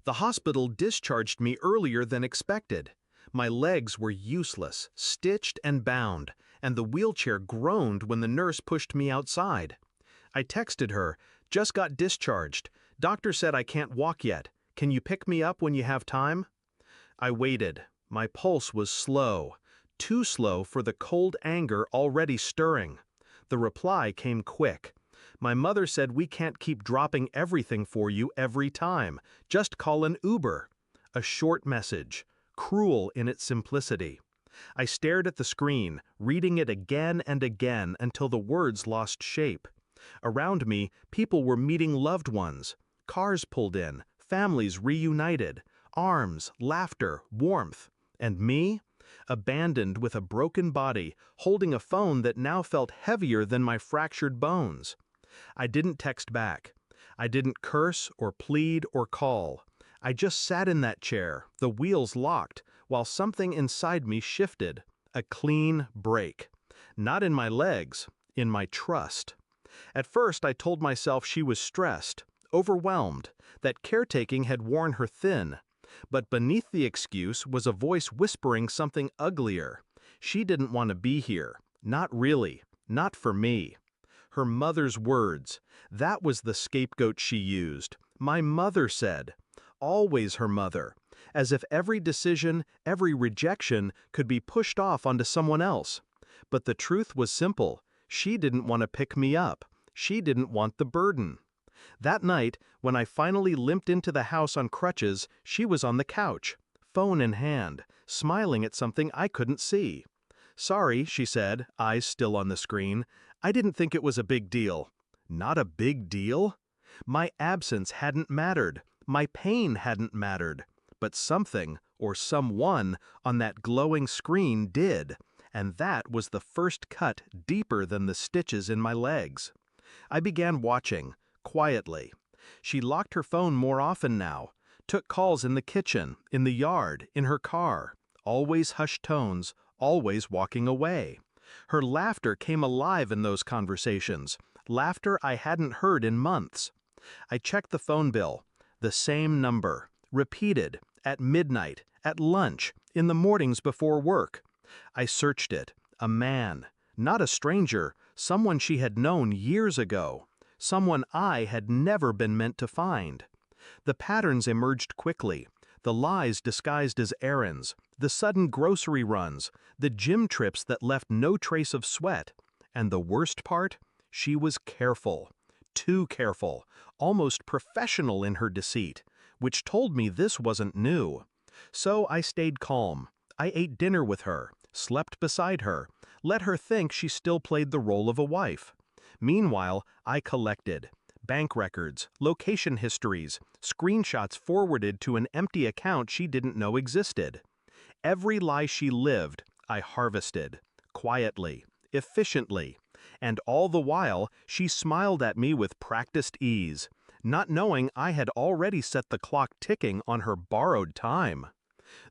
The hospital discharged me earlier than expected. My legs were useless, stitched and bound, and the wheelchair groaned when the nurse pushed me outside. I texted her, "Just got discharged. Doctor said I can't walk yet. Can you pick me up when you have time?" I waited. My pulse was slow, too slow for the cold anger already stirring. The reply came quick. "My mother said we can't keep dropping everything for you every time. Just call an Uber." A short message, cruel in its simplicity. I stared at the screen, reading it again and again until the words lost shape. Around me, people were meeting loved ones. Cars pulled in, families reunited, arms, laughter, warmth. And me? Abandoned with a broken body, holding a phone that now felt heavier than my fractured bones. I didn't text back. I didn't curse or plead or call. I just sat in that chair, the wheels locked, while something inside me shifted. A clean break. Not in my legs, in my trust. At first I told myself she was stressed, overwhelmed, that caretaking had worn her thin. But beneath the excuse was a voice whispering something uglier. She didn't want to be here. Not really. Not for me. Her mother's words. That was the scapegoat she used. My mother said. Always her mother. As if every decision, every rejection could be pushed off onto someone else. But the truth was simple. She didn't want to pick me up. She didn't want the burden. That night, when I finally limped into the house on crutches, she was on the couch, phone in hand, smiling at something I couldn't see. "Sorry," she said, eyes still on the screen. "I didn't think it was a big deal." Not a big deal? My absence hadn't mattered. My pain hadn't mattered. But something, or someone, on that glowing screen did. And that was the first cut deeper than the stitches in my legs. I began watching. Quietly. She locked her phone more often now, took calls in the kitchen, in the yard, in her car, always hushed tones, always walking away. Her laughter came alive in those conversations, laughter I hadn't heard in months. I checked the phone bill, the same number, repeated, at midnight, at lunch, in the mornings before work. I searched it, a man, not a stranger, someone she had known years ago. Someone I had never been meant to find. The patterns emerged quickly, the lies disguised as errands, the sudden grocery runs, the gym trips that left no trace of sweat. And the worst part? She was careful. Too careful, almost professional in her deceit, which told me this wasn't new. So I stayed calm. I ate dinner with her, slept beside her, let her think she still played the role of a wife. Meanwhile, I collected bank records, location histories, screenshots forwarded to an empty account she didn't know existed. Every lie she lived, I harvested, quietly, efficiently, and all the while she smiled at me with practiced ease, not knowing I had already set the clock ticking on her borrowed time.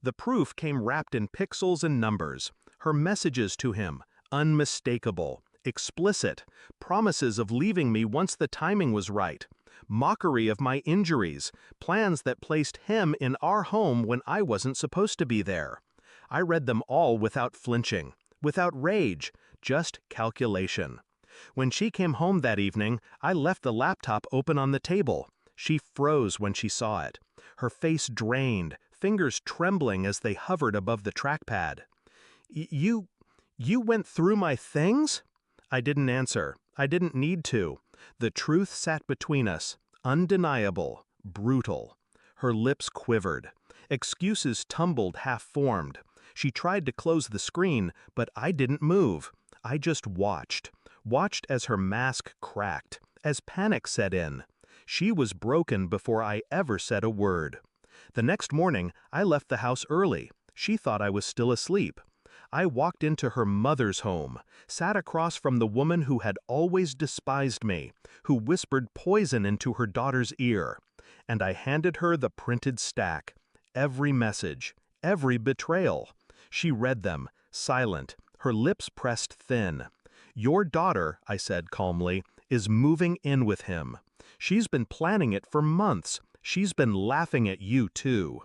The proof came wrapped in pixels and numbers, her messages to him, unmistakable. Explicit, promises of leaving me once the timing was right, mockery of my injuries, plans that placed him in our home when I wasn't supposed to be there. I read them all without flinching, without rage, just calculation. When she came home that evening, I left the laptop open on the table. She froze when she saw it, her face drained, fingers trembling as they hovered above the trackpad. You went through my things?" I didn't answer. I didn't need to. The truth sat between us, undeniable, brutal. Her lips quivered. Excuses tumbled half-formed. She tried to close the screen, but I didn't move. I just watched as her mask cracked, as panic set in. She was broken before I ever said a word. The next morning, I left the house early. She thought I was still asleep. I walked into her mother's home, sat across from the woman who had always despised me, who whispered poison into her daughter's ear, and I handed her the printed stack, every message, every betrayal. She read them, silent, her lips pressed thin. "Your daughter," I said calmly, "is moving in with him. She's been planning it for months. She's been laughing at you, too.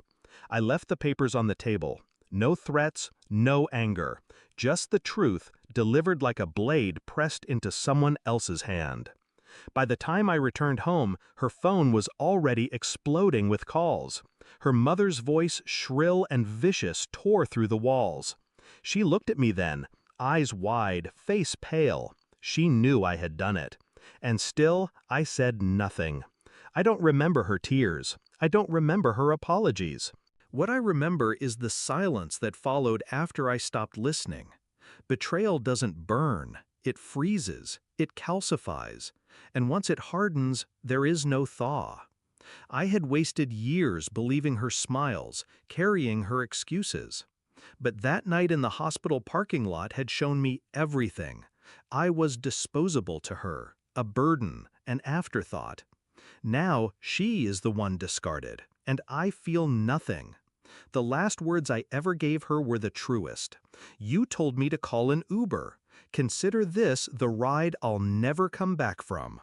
I left the papers on the table. No threats, no anger. Just the truth, delivered like a blade pressed into someone else's hand. By the time I returned home, her phone was already exploding with calls. Her mother's voice, shrill and vicious, tore through the walls. She looked at me then, eyes wide, face pale. She knew I had done it. And still, I said nothing. I don't remember her tears. I don't remember her apologies. What I remember is the silence that followed after I stopped listening. Betrayal doesn't burn. It freezes. It calcifies. And once it hardens, there is no thaw. I had wasted years believing her smiles, carrying her excuses. But that night in the hospital parking lot had shown me everything. I was disposable to her, a burden, an afterthought. Now she is the one discarded, and I feel nothing. The last words I ever gave her were the truest. You told me to call an Uber. Consider this the ride I'll never come back from.